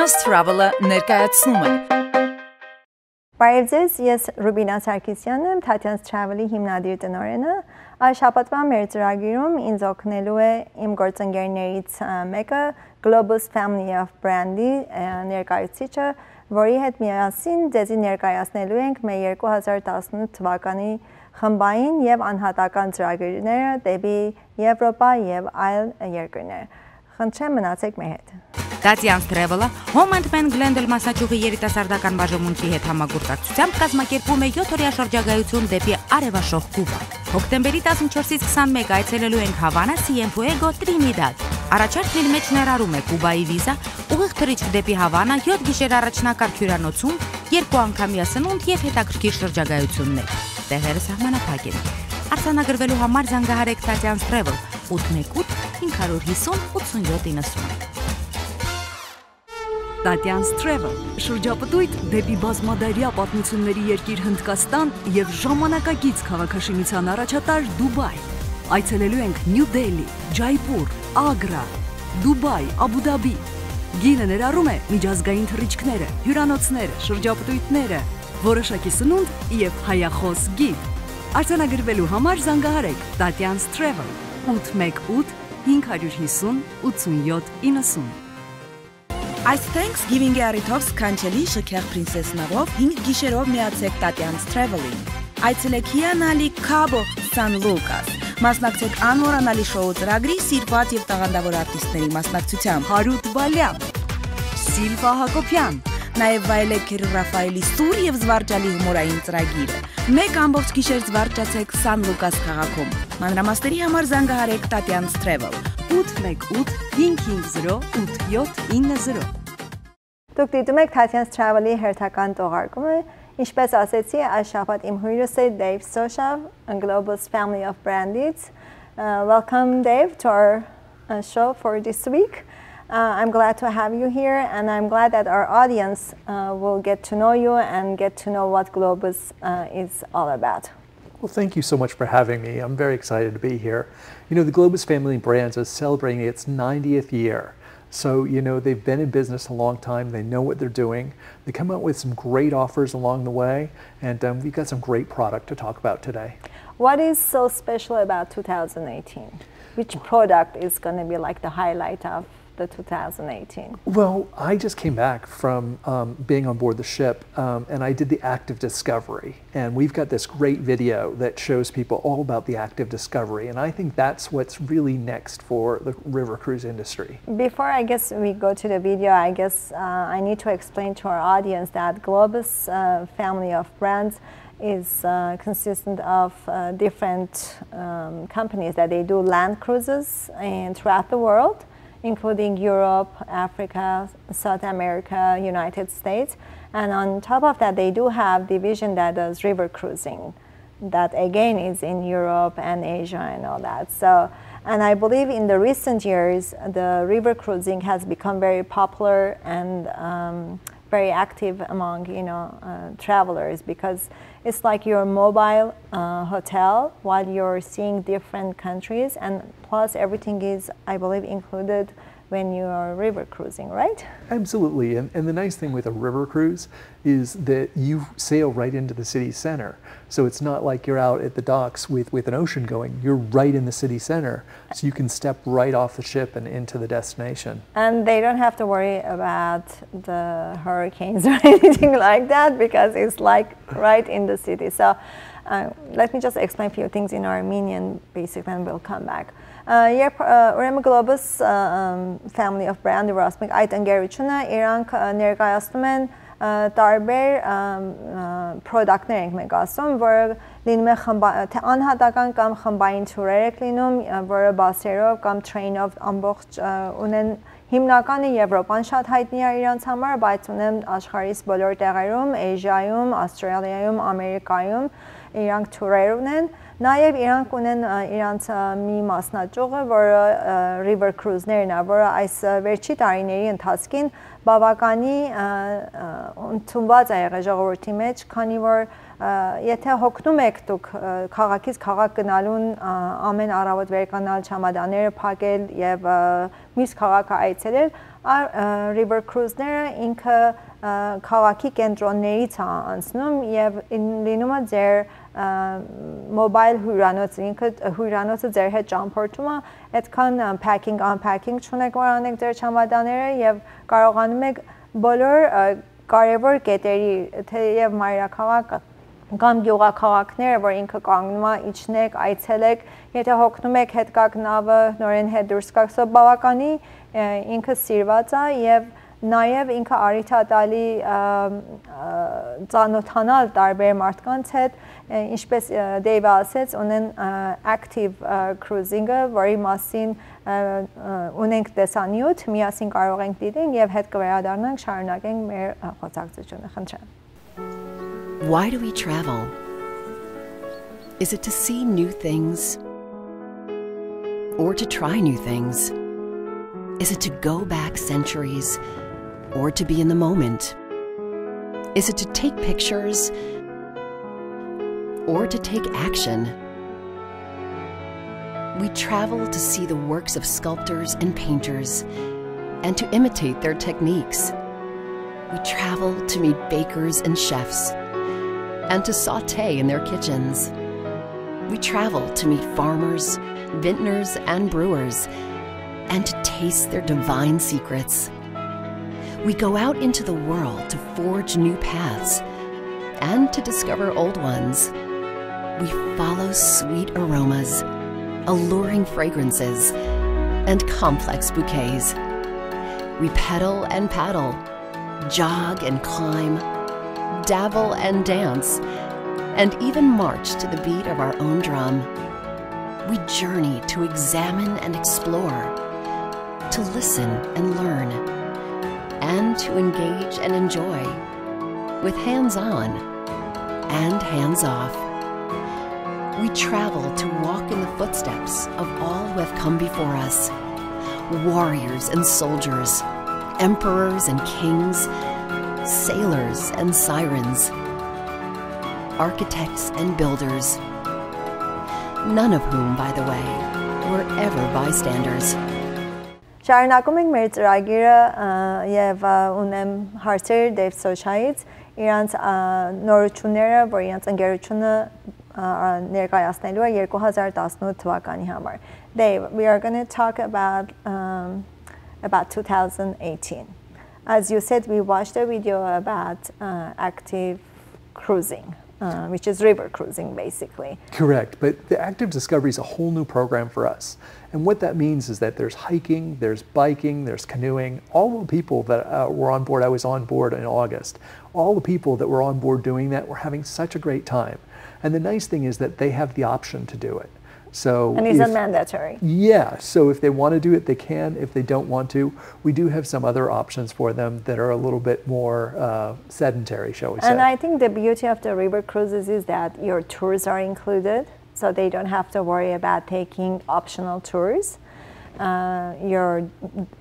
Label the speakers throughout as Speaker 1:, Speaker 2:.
Speaker 1: Tatian's Travel-ը ներկայացնում է։
Speaker 2: Բարև ձեզ, ես Ռուբինա Սարգսյանն եմ, Tatian's Travel-ի հիմնադիր տնօրենը։ Այս շաբաթվա մեր ծրագիրում ինձ օգնելու է իմ գործընկերներից մեկը Globus Family of Brand-ի ներկայացուցիչը, որի հետ միասին ձեզի ներկայացնելու ենք մեր 2018 թվականի խմբային եւ անհատական ծրագրերը դեպի Եվրոպա եւ այլ երկրներ։ Խնդրեմ մնացեք մեր հետ։
Speaker 3: Tatian's Travel-ը Home and Man Glendale մասնաճյուղի երիտասարդական բաժանմունքի հետ համագործակցությամբ կազմակերպում է 7-օրյա շրջագայություն դեպի արևաշող Կուբա։ Հոկտեմբերի 14-ից 21 այցելելու ենք Հավանա, Cienfuego, Trinidad։ Առաջարկն իր մեջ ներառում է Կուբայի վիզա, ուղիղ թռիչք դեպի Հավանա, 7 գիշեր առաջնակարգ հյուրանոցում, 2 անգամյա սնունդ եւ հետաքրքիր շրջագայություններ։ Տեղերը սահմանափակ են։ Արձանագրվելու համար զանգահարեք Tatian's Travel 818 550 8790։
Speaker 4: Tatian's Travel շրջապտույտ դեպի բազմադարյա պատմությունների երկիր Հնդկաստան եւ ժամանակակից քաղաքաշինության առաջատար Դուբայ։ Այցելելու ենք Նյու Դելհի, Ջայպուր, Ագրա, Դուբայ, Աբու Դաբի։ Գինը ներառում է միջազգային թռիչքները, հյուրանոցները, շրջապտույտները, որոշակի սնունդ եւ հայախոս գիդ։ Արձանագրվելու համար զանգահարեք Tatian's Travel 818 550 8790։
Speaker 5: Այս Thanksgiving-ի առիթով սքանչելի շքեղ պրինսեսնավով 5 գիշերով միացեք Tatian's Travel-ին։ Այցելեք հիանալի Cabo San Lucas։ Մասնակցեք անմոռանալի շոու ծրագրի սիրված եւ տաղանդավոր արտիստների մասնակցությամբ։
Speaker 4: Հարութ Բալյան, Սիլվա Հակոբյան,
Speaker 5: Նաև վայելեք Քերի Ռաֆայելի սուր եւ զվարճալի հումորային ծրագիրը։ Մեկ ամբողջ գիշեր զվարճացեք San Lucas քաղաքում։ Մանրամասների համար զանգահարեք Tatian's Travel
Speaker 4: 818 550 8790։
Speaker 2: Դուք դիտում եք Tatian's Travel-ի հերթական թողարկումը, ինչպես ասեցի, այս շաբաթ իմ հյուրս է Dave Soshav, Globus Family of Brand-ից. Welcome Dave to our show for this week. I'm glad to have you here, and I'm glad that our audience will get to know you and get to know what Globus is all about.
Speaker 6: Well, thank you so much for having me. I'm very excited to be here. You know, the Globus Family Brands is celebrating its 90th year. So, you know, they've been in business a long time. They know what they're doing. They come out with some great offers along the way, and we've got some great product to talk about today.
Speaker 2: What is so special about 2018? Which product is going to be like the highlight of the 2018?
Speaker 6: Well, I just came back from being on board the ship, and I did the active discovery. And we've got this great video that shows people all about the active discovery. And I think that's what's really next for the river cruise industry.
Speaker 2: Before I guess we go to the video, I guess I need to explain to our audience that Globus family of brands is consistent of different companies that they do land cruises and throughout the world, including Europe, Africa, South America, United States. And on top of that, they do have division that does river cruising, that again is in Europe and Asia and all that. So, and I believe in the recent years, the river cruising has become very popular and very active among, you know, travelers, because it's like your mobile hotel while you're seeing different countries, and plus everything is, I believe, included when you are river cruising, right?
Speaker 6: Absolutely, and the nice thing with a river cruise is that you sail right into the city center. So it's not like you're out at the docks with an ocean going. You're right in the city center, so you can step right off the ship and into the destination.
Speaker 2: And they don't have to worry about the hurricanes or anything like that, because it's like right in the city. So let me just explain a few things in Armenian, basically, and we'll come back. Ուրեմն Globus family of brand-ը որ ասում ենք, այդ ընկերությունը իրանք ներկայացնում են տարբեր product-ներ ենք մենք ասում, որը լինում է անհատական կամ խմբային թուրեր եք լինում, որը բասերով կամ train-ով ամբողջ ունեն, հիմնականը Եվրոպան շատ հայտնի է իրանց համար, բայց ունեն աշխարհից բոլոր տեղերում, Էժիայում, Ավստրալիայում, Ամերիկայում իրանք թուրեր ունեն։ Նաև իրանք ունեն իրանց մի մասնաճյուղը, որը river cruise-ներն է, որը այս վերջի տարիների ընթացքին բավականի ընդունված է եղել ժողովրդի մեջ, քանի որ եթե հոգնում եք դուք քաղաքից քաղաք գնալուն ամեն առավոտ վերկանալ չամադանները փակել եւ մյուս քաղաքը այցելել, river cruise-ները ինքը քաղաքի կենտրոններից է անցնում եւ լինում է ձեր mobile հյուրանոց, ինքը հյուրանոցը ձեր հետ ճամփորդում է, այդքան packing unpacking չունեք, որ անեք ձեր չամադանները եւ կարողանում եք բոլոր կարևոր կետերի, թեև մայրաքաղաքը կամ գյուղաքաղաքները, որ ինքը կանգնում է, իջնեք, այցելեք, եթե հոգնում եք հետ կաք նավը, նորեն հետ դուրս կաք, սա բավականի ինքը սիրված է եւ նաեւ ինքը արիթ է տալի ծանոթանալ տարբեր մարդկանց հետ, ինչպես Դեյվը ասեց, ունեն active cruising-ը, որի մասին ունենք տեսանյութ, միասին կարող ենք դիտենք եւ հետ կվերադառնանք, շարունակենք մեր խոսակցությունը, խնդրեմ։
Speaker 7: Why do we travel? Is it to see new things? Or to try new things? Is it to go back centuries? Or to be in the moment? Is it to take pictures? Or to take action? We travel to see the works of sculptors and painters and to imitate their techniques. We travel to meet bakers and chefs and to saute in their kitchens. We travel to meet farmers, vintners, and brewers, and to taste their divine secrets. We go out into the world to forge new paths and to discover old ones. We follow sweet aromas, alluring fragrances, and complex bouquets. We pedal and paddle, jog and climb, dabble and dance, and even march to the beat of our own drum. We journey to examine and explore, to listen and learn, and to engage and enjoy, with hands-on and hands-off. We travel to walk in the footsteps of all who have come before us, warriors and soldiers, emperors and kings, sailors and sirens, architects and builders, none of whom, by the way, were ever bystanders.
Speaker 2: Շարունակում ենք մեր ծրագիրը եւ ունեմ հարցեր Dave Sochayից, իրանց նորությունները, որ իրանց ընկերությունը ներկայացնելու է 2018 թվականի համար. Dave, we are going to talk about 2018. As you said, we watched a video about active cruising, which is river cruising, basically.
Speaker 6: Correct, but the Active Discovery is a whole new program for us. And what that means is that there's hiking, there's biking, there's canoeing. All the people that were on board, I was on board in August, all the people that were on board doing that were having such a great time. And the nice thing is that they have the option to do it. So
Speaker 2: and it's not mandatory.
Speaker 6: Yeah, so if they want to do it, they can. If they don't want to, we do have some other options for them that are a little bit more sedentary, shall we say.
Speaker 2: And I think the beauty of the river cruises is that your tours are included, so they don't have to worry about taking optional tours. Your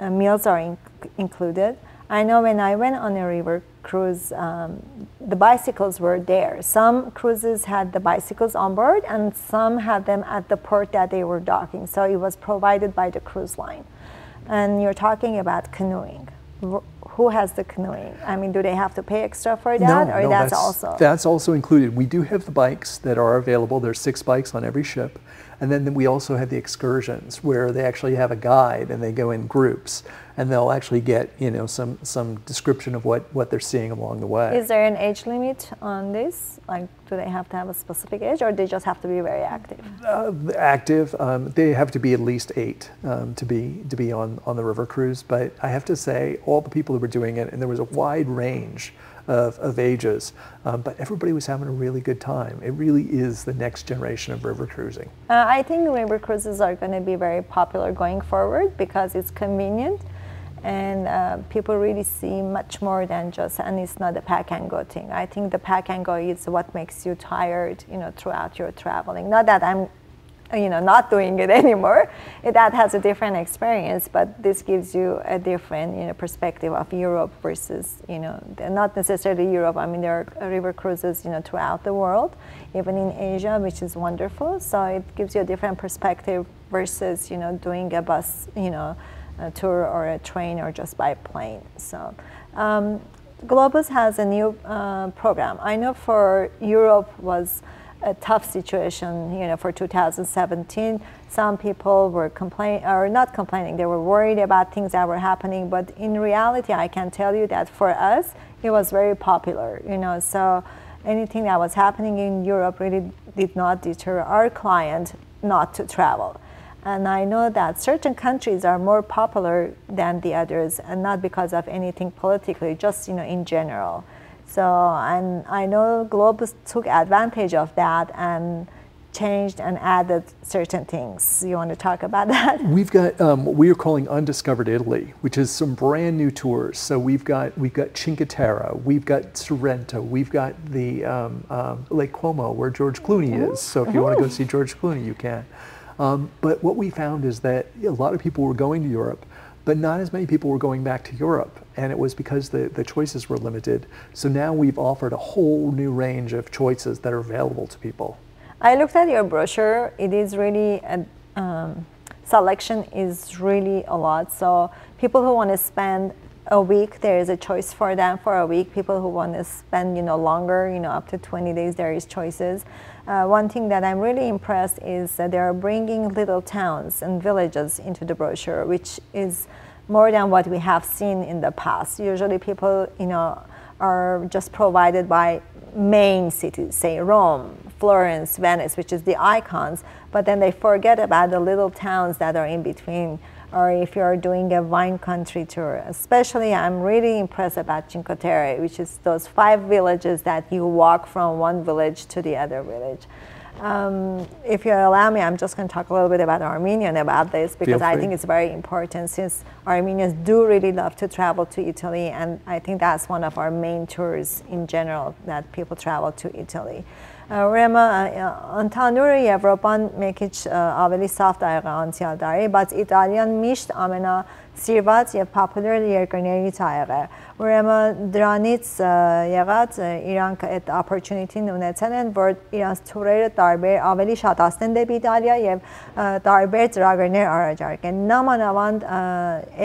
Speaker 2: meals are included. I know when I went on a river cruise, the bicycles were there. Some cruises had the bicycles on board and some had them at the port that they were docking. So it was provided by the cruise line. And you're talking about canoeing. Who has the canoeing? I mean, do they have to pay extra for that, or that's also?
Speaker 6: That's also included. We do have the bikes that are available. There's 6 bikes on every ship. And then we also have the excursions where they actually have a guide and they go in groups and they'll actually get, you know, some description of what they're seeing along the way.
Speaker 2: Is there an age limit on this? Like, do they have to have a specific age, or they just have to be very active?
Speaker 6: Active. They have to be at least 8 to be on the river cruise. But I have to say, all the people that were doing it, and there was a wide range of ages, but everybody was having a really good time. It really is the next generation of river cruising.
Speaker 2: I think river cruises are going to be very popular going forward because it's convenient, and people really see much more than just, and it's not a pack and go thing. I think the pack and go is what makes you tired, you know, throughout your traveling. Not that I'm not doing it anymore. That has a different experience, but this gives you a different, perspective of Europe versus, not necessarily Europe. I mean, there are river cruises, throughout the world, even in Asia, which is wonderful. So it gives you a different perspective versus, doing a bus, a tour or a train or just by plane. So Globus has a new program. I know for Europe was a tough situation, for 2017. Some people were not complaining, they were worried about things that were happening, but in reality, I can tell you that for us, it was very popular, so anything that was happening in Europe really did not deter our client not to travel. And I know that certain countries are more popular than the others, and not because of anything politically, just, in general. So, and I know Globus took advantage of that and changed and added certain things. You want to talk about that?
Speaker 6: We've got what we are calling Undiscovered Italy, which is some brand new tours. So we've got Cinque Terre, we've got Sorrento, we've got the Lake Como, where George Clooney is. So if you want to go see George Clooney, you can. But what we found is that a lot of people were going to Europe, but not as many people were going back to Europe. And it was because the choices were limited. So now we've offered a whole new range of choices that are available to people.
Speaker 2: I looked at your brochure. It is really, selection is really a lot. So people who want to spend a week, there is a choice for them for a week. People who want to spend, longer, up to 20 days, there is choices. One thing that I'm really impressed is that they are bringing little towns and villages into the brochure, which is more than what we have seen in the past. Usually people, are just provided by main cities, say Rome, Florence, Venice, which is the icons, but then they forget about the little towns that are in between. Or if you're doing a wine country tour, especially I'm really impressed about Cinque Terre, which is those 5 villages that you walk from one village to the other village. If you allow me, I'm just going to talk a little bit about Armenian about this, because I think it's very important, since Armenians do really love to travel to Italy, and I think that's one of our main tours in general, that people travel to Italy. Ուրեմն ընդհանուր Եվրոպան մի քիչ ավելի սաֆտ ա եղել անցյալ տարի, բայց Իտալիան միշտ ամենասիրված եւ popular երկրներից ա եղել։ Ուրեմն դրանից եղած իրանք այդ opportunity-ն ունեցել են, որ իրանց թուրերը տարբեր ավելի շատացնեն դեպի Իտալիա եւ տարբեր ծրագրեր առաջարկեն։ Նամանավանդ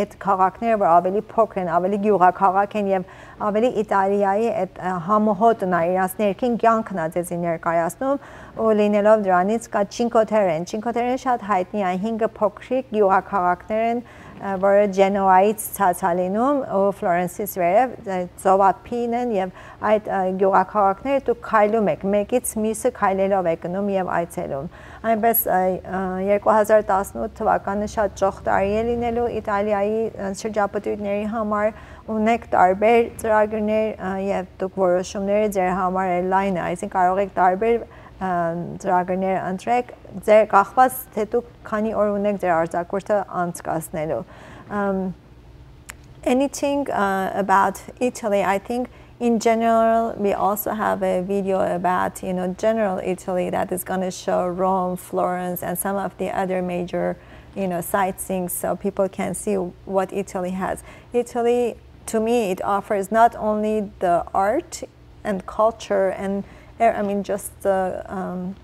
Speaker 2: այդ քաղաքները, որ ավելի փոքր են, ավելի գյուղաքաղաք են եւ ավելի Իտալիայի այդ համոհոտն է, իրանց ներքին կյանքն է ձեզ ներկայացնում, ու լինելով դրանից կա Cinque Terre-ն։ Cinque Terre-ն շատ հայտնի է, 5 փոքրիկ գյուղաքաղաքներ են, որը Ջենոայից ցածալինում ու Ֆլորենսից վերև ծովափին են, եւ այդ գյուղաքաղաքները դուք քայլում եք, մեկից մյուսը քայլելով եք գնում եւ այցելում։ Այնպես 2018 թվականը շատ ճոխ տարի է լինելու Իտալիայի շրջապտույտների համար, ունեք տարբեր ծրագրեր եւ դուք որոշումները ձեր համար լայն է, այսինքն կարող եք տարբեր ծրագրներ ընտրեք, ձեր կախված թե դուք քանի օր ունեք ձեր արձակուրդը անցկացնելու։ Anything about Italy, I think in general, we also have a video about, general Italy that is going to show Rome, Florence, and some of the other major, sightseeing, so people can see what Italy has. Italy, to me, it offers not only the art and culture and just the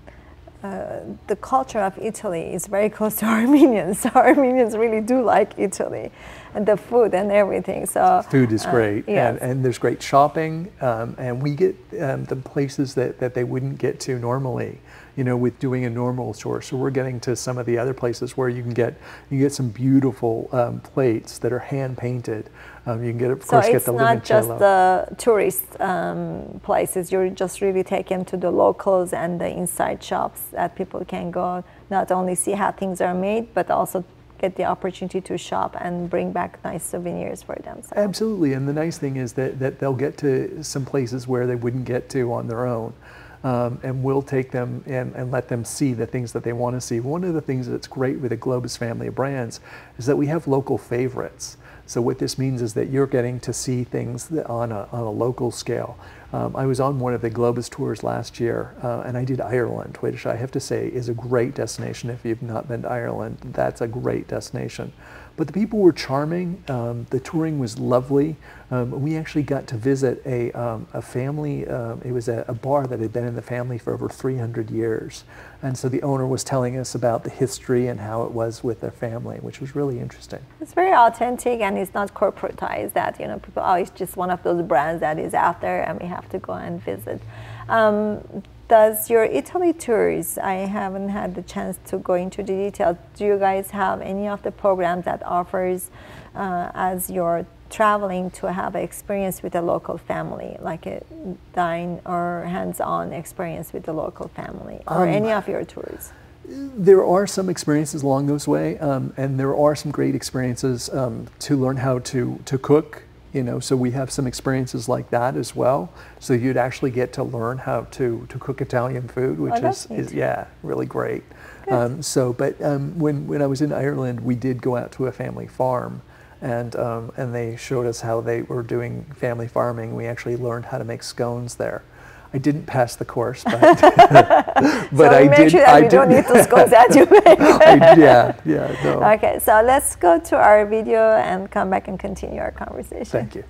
Speaker 2: culture of Italy is very close to Armenians. So Armenians really do like Italy, and the food and everything. So
Speaker 6: food is great,
Speaker 2: yes.
Speaker 6: and there's great shopping, and we get the places that they wouldn't get to normally, with doing a normal tour. So we're getting to some of the other places where you can get some beautiful plates that are hand painted. You can get, of course, get the limoncello. So it's not just the tourist places. You just really take them to the locals and the inside shops that people can go, not only see how things are made, but also get the opportunity to shop and bring back nice souvenirs for themselves. Absolutely, and the nice thing is that they'll get to some places where they wouldn't get to on their own. And we'll take them and let them see the things that they want to see. One of the things that's great with the Globus family of brands is that we have local favorites. So what this means is that you're getting to see things on a local scale. I was on one of the Globus tours last year, and I did Ireland, which I have to say is a great destination. If you've not been to Ireland, that's a great destination. But the people were charming. The touring was lovely. We actually got to visit a family. It was a bar that had been in the family for over 300 years. And so the owner was telling us about the history and how it was with their family, which was really interesting.
Speaker 2: It's very authentic, and it's not corporatized that, people, oh, it's just one of those brands that is out there and we have to go and visit. Does your Italy tours, I haven't had the chance to go into the details, do you guys have any of the programs that offers as you're traveling to have an experience with a local family, like a dine or hands-on experience with the local family, or any of your tours?
Speaker 6: There are some experiences along those way, and there are some great experiences to learn how to cook. So we have some experiences like that as well. So you'd actually get to learn how to cook Italian food, which is really great. When I was in Ireland, we did go out to a family farm, and they showed us how they were doing family farming. We actually learned how to make scones there. I didn't pass the course, but but
Speaker 2: so
Speaker 6: I
Speaker 2: make
Speaker 6: did.
Speaker 2: Sure that we don't need the scones that you make.
Speaker 6: No.
Speaker 2: Okay, so let's go to our video and come back and continue our conversation.
Speaker 6: Thank you.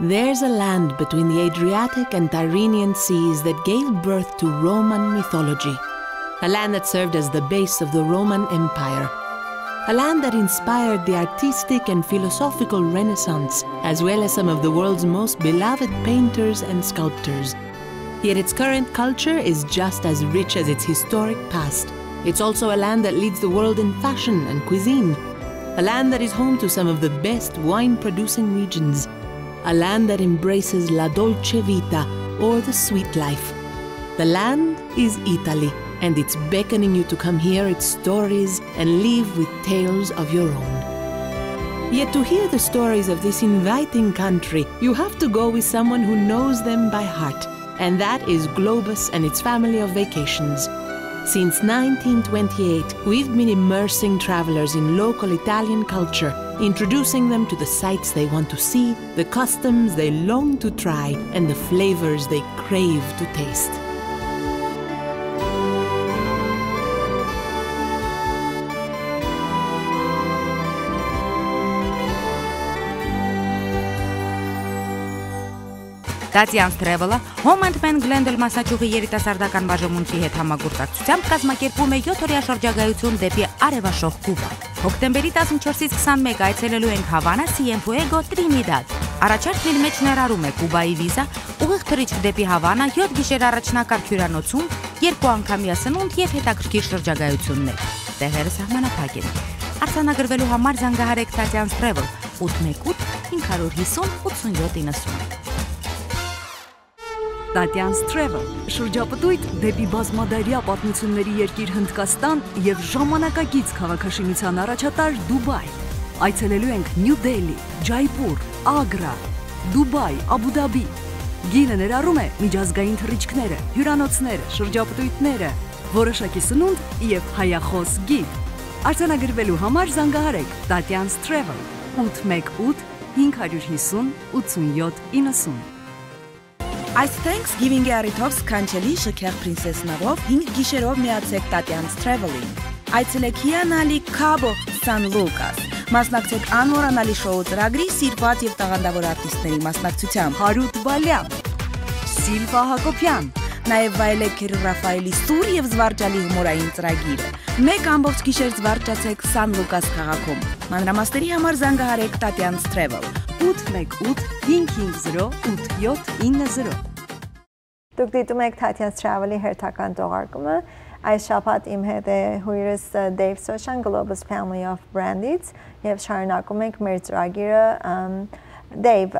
Speaker 8: There's a land between the Adriatic and Tyrrhenian seas that gave birth to Roman mythology. A land that served as the base of the Roman Empire. A land that inspired the artistic and philosophical Renaissance, as well as some of the world's most beloved painters and sculptors. Yet its current culture is just as rich as its historic past. It's also a land that leads the world in fashion and cuisine. A land that is home to some of the best wine-producing regions. A land that embraces la dolce vita, or the sweet life. The land is Italy, and it's beckoning you to come hear its stories and live with tales of your own. Yet to hear the stories of this inviting country, you have to go with someone who knows them by heart, and that is Globus and its family of vacations. Since 1928, we've been immersing travelers in local Italian culture, introducing them to the sights they want to see, the customs they long to try, and the flavors they crave to taste.
Speaker 3: Tatian's Travel-ը Home and Pen Glendale Մասաչուղի երիտասարդական բաժանմունքի հետ համագործակցությամբ կազմակերպում է 7-օրյա շրջագայություն դեպի արևաշող Կուբա։ Հոկտեմբերի 14-ից 21 այցելելու ենք Հավանա, Cienfuego, Trinidad։ Առաջարկն իր մեջ ներառում է Կուբայի վիզա, ուղիղ թռիչք դեպի Հավանա, 7 գիշեր առաջնակարգ հյուրանոցում, 2 անգամյա սնունդ եւ հետաքրքիր շրջագայություններ։ Տեղերը սահմանափակ են։ Արձանագրվելու համար զանգահարեք Tatian's Travel 818 550 8790։
Speaker 4: Tatian's Travel շրջապտույտ դեպի բազմադարյա պատմությունների երկիր Հնդկաստան եւ ժամանակակից քաղաքաշինության առաջատար Դուբայ։ Այցելելու ենք Նյու Դելհի, Ջայպուր, Ագրա, Դուբայ, Աբու Դաբի։ Գինը ներառում է միջազգային թռիչքները, հյուրանոցները, շրջապտույտները, որոշակի սնունդ եւ հայախոս գիդ։ Արձանագրվելու համար զանգահարեք Tatian's Travel 818 550 8790։
Speaker 5: Այս Thanksgiving-ի առիթով սքանչելի շքեղ պրինսեսնավով 5 գիշերով միացեք Tatian's Travel-ին։ Այցելեք հիանալի Cabo San Lucas։ Մասնակցեք անմոռանալի շոու ծրագրի սիրված եւ տաղանդավոր արտիստների մասնակցությամբ։
Speaker 4: Հարութ Բալյան, Սիլվա Հակոբյան,
Speaker 5: Նաև վայելեք Ռաֆայելի սուր եւ զվարճալի հումորային ծրագիրը։ Մեկ ամբողջ գիշեր զվարճացեք San Lucas քաղաքում։ Մանրամասների համար զանգահարեք Tatian's Travel
Speaker 4: 818 550 8790։
Speaker 2: Դուք դիտում եք Tatian's Travel-ի հերթական թողարկումը։ Այս շաբաթ իմ հետ է հյուրս Dave Soshan, Globus Family of Brandից, եւ շարունակում ենք մեր ծրագիրը Dave,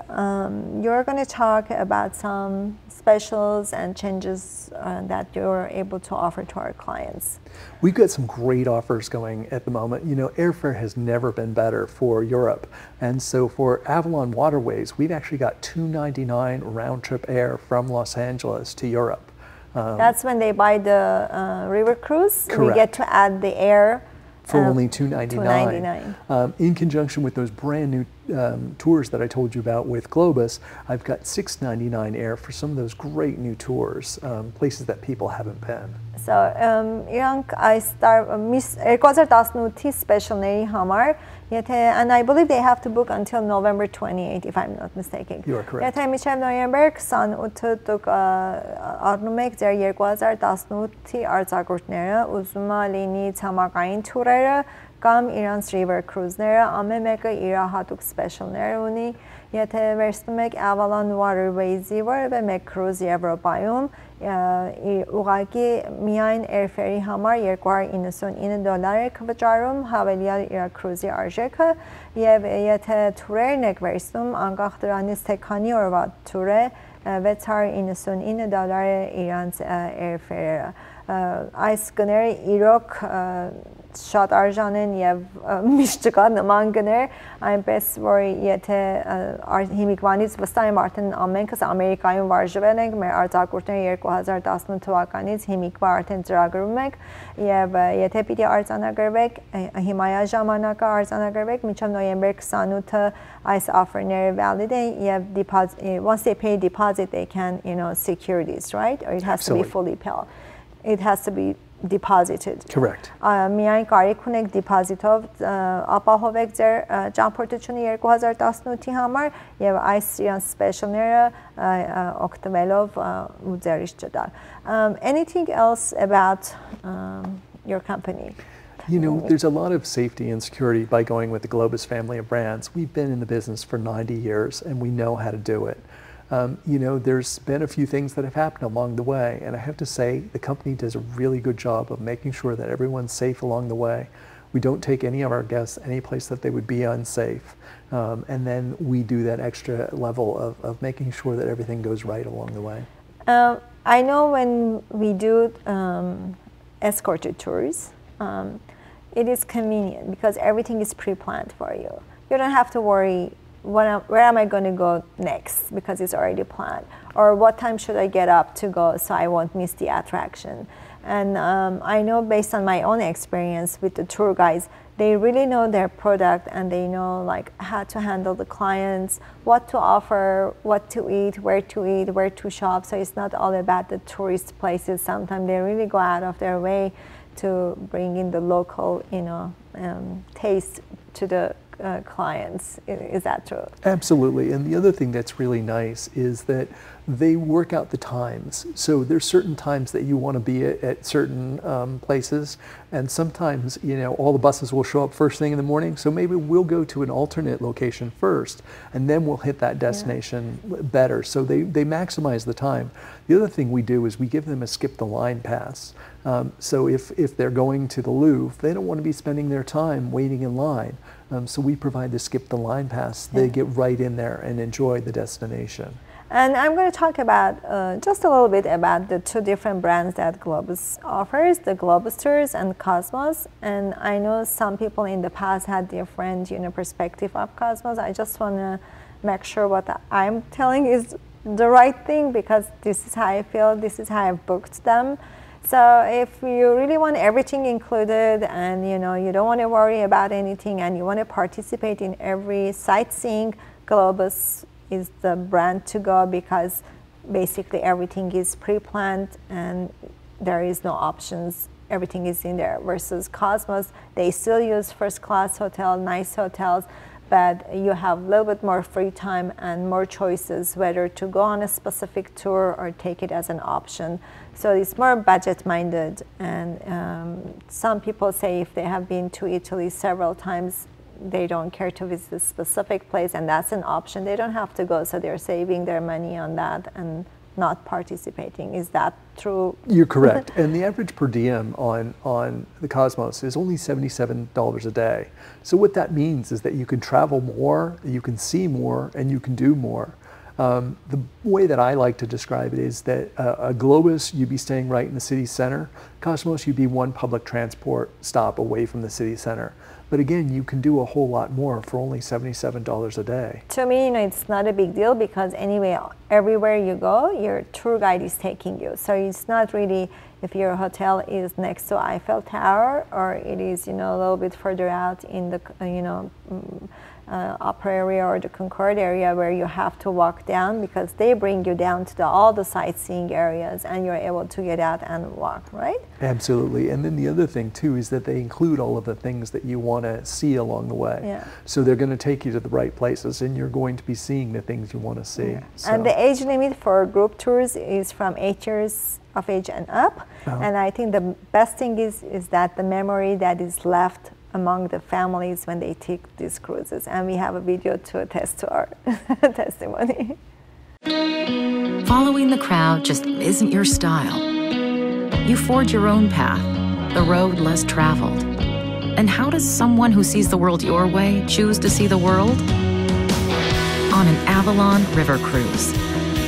Speaker 2: you're going to talk about some specials and changes that you're able to offer to our clients.
Speaker 6: We've got some great offers going at the moment. You know, airfare has never been better for Europe. And so for Avalon Waterways, we've actually got $2.99 round trip air from Los Angeles to Europe.
Speaker 2: That's when they buy the river cruise.
Speaker 6: Correct.
Speaker 2: We get to add the air.
Speaker 6: For only $2.99. In conjunction with those brand new tours that I told you about with Globus, I've got $6.99 air for some of those great new tours, places that people haven't been.
Speaker 2: So, իրանք այս 2018-ի special-ների համար, and I believe they have to book until November 28, if I'm not mistaken.
Speaker 6: You are correct.
Speaker 2: Եթե մինչև նոյեմբեր 28-ը դուք առնում եք ձեր 2018-ի արձակուրդները, ուզում լինի ցամաքային թուրերը կամ իրանց river cruise-ները, ամեն մեկը իր հատուկ special-ներ ունի։ Եթե վերցնում եք Avalon Waterways-ի որևէ մեկ cruise Եվրոպայում, ուղղակի միայն airfare-ի համար $299 եք վճարում, հավելյալ իր cruise-ի արժեքը, եւ եթե թուրերն եք վերցնում, անկախ դրանից թե քանի օրվա թուր է, $699 է իրանց airfare-ը։ Այս գները իրոք շատ արժան են եւ միշտ չկա նման գներ, այնպես որ եթե հիմիկվանից վստահ եմ արդեն ամենքս Ամերիկայում վարժվել ենք, մեր արձակուրդները 2018 թվականից հիմիկվա արդեն ծրագրում ենք եւ եթե պիտի արձանագրվեք, հիմայա ժամանակը արձանագրվեք մինչև նոյեմբեր 28-ը այս offer-ները valid են եւ once they pay deposit they can, secure this, right? Or it has to be fully paid. It has to be deposited.
Speaker 6: Correct.
Speaker 2: Միայն կարիք ունեք deposit-ով ապահովեք ձեր ճամփորդությունը 2018-ի համար եւ այս special-ները օգտվելով ու ձերից չտալ. Anything else about your company?
Speaker 6: You know, there's a lot of safety and security by going with the Globus family of brands. We've been in the business for 90 years and we know how to do it. You know, there's been a few things that have happened along the way, and I have to say the company does a really good job of making sure that everyone's safe along the way. We don't take any of our guests any place that they would be unsafe, and then we do that extra level of making sure that everything goes right along the way.
Speaker 2: I know when we do escorted tours, it is convenient because everything is pre-planned for you. You don't have to worry where am I going to go next because it's already planned, or what time should I get up to go so I won't miss the attraction. And I know based on my own experience with the tour guides, they really know their product and they know like how to handle the clients, what to offer, what to eat, where to shop. So it's not all about the tourist places. Sometimes they really go out of their way to bring in the local, taste to the clients. Is that true?
Speaker 6: Absolutely. And the other thing that's really nice is that they work out the times. So there's certain times that you want to be at certain places, and sometimes all the buses will show up first thing in the morning, so maybe we'll go to an alternate location first and then we'll hit that destination better. So they maximize the time. The other thing we do is we give them a skip the line pass. So if they're going to the Louvre, they don't want to be spending their time waiting in line. So we provide the skip the line pass. They get right in there and enjoy the destination.
Speaker 2: And I'm going to talk about just a little bit about the two different brands that Globus offers, the Globus Tours and Cosmos. And I know some people in the past had different perspective of Cosmos. I just want to make sure what I'm telling is the right thing because this is how I feel, this is how I've booked them. So if you really want everything included and you don't want to worry about anything and you want to participate in every sightseeing, Globus is the brand to go because basically everything is pre-planned and there is no options. Everything is in there. Versus Cosmos, they still use first class hotel, nice hotels, but you have a little bit more free time and more choices whether to go on a specific tour or take it as an option. So it's more budget minded, and some people say if they have been to Italy several times, they don't care to visit a specific place, and that's an option. They don't have to go, so they're saving their money on that and not participating. Is that true?
Speaker 6: You're correct. And the average per diem on the Cosmos is only $77 a day. So what that means is that you can travel more, you can see more, and you can do more. The way that I like to describe it is that a Globus, you'd be staying right in the city center. Cosmos, you'd be one public transport stop away from the city center. But again, you can do a whole lot more for only $77 a day.
Speaker 2: To me, it's not a big deal because anyway, everywhere you go, your tour guide is taking you. So it's not really if your hotel is next to Eiffel Tower or it is, a little bit further out in the, upper area or the Concord area where you have to walk down, because they bring you down to all the sightseeing areas and you're able to get out and walk, right?
Speaker 6: Absolutely. And then the other thing too is that they include all of the things that you want to see along the way.
Speaker 2: Yeah.
Speaker 6: So they're going to take you to the right places and you're going to be seeing the things you want to see.
Speaker 2: Yeah.
Speaker 6: So.
Speaker 2: And the age limit for group tours is from 8 years of age and up. And I think the best thing is that the memory that is left among the families when they take these cruises. And we have a video to attest to our testimony.
Speaker 9: Following the crowd just isn't your style. You forge your own path, the road less traveled. And how does someone who sees the world your way choose to see the world? On an Avalon River cruise,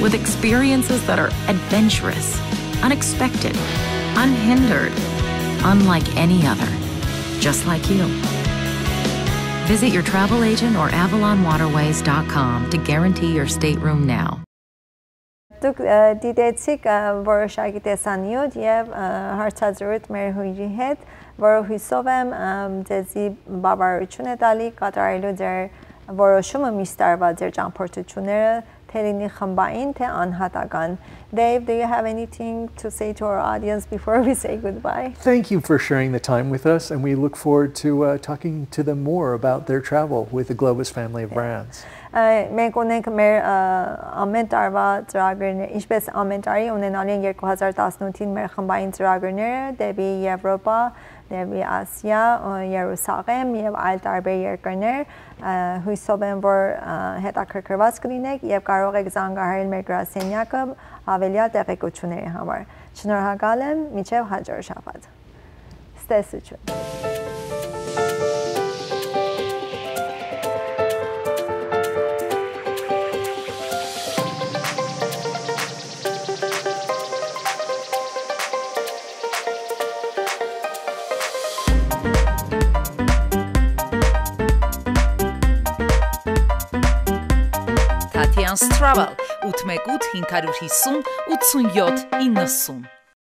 Speaker 9: with experiences that are adventurous, unexpected, unhindered, unlike any other. Just like you. Visit your travel agent or avalonwaterways.com to guarantee your stateroom now.
Speaker 2: Դուք դիտեցիք որոշակի տեսանյութ եւ հարցազրույց մեր հյուրի հետ, որը հույսով եմ ձեզի բավարարություն է տալի կատարելու ձեր որոշումը միշտ տարվա ձեր ճամփորդությունները թե լինի խմբային թե անհատական. Dave, do you have anything to say to our audience before we say goodbye?
Speaker 6: Thank you for sharing the time with us, and we look forward to talking to them more about their travel with the Globus family of brands.
Speaker 2: Մենք ունենք մեր ամեն տարվա ծրագրերներ, ինչպես ամեն տարի ունենալի են 2018-ին մեր խմբային ծրագրերը դեպի Եվրոպա, դեպի Ասիա, Երուսաղեմ եւ այլ տարբեր երկրներ. Հույսով եմ, որ հետաքրքրված կլինեք եւ կարող եք զանգահարել մեր գրասենյակը ավելյալ տեղեկությունների համար. Շնորհակալ եմ, մինչև հաջորդ շաբաթ. Ստեսություն.
Speaker 1: Tatian's Travel 818 550 87 90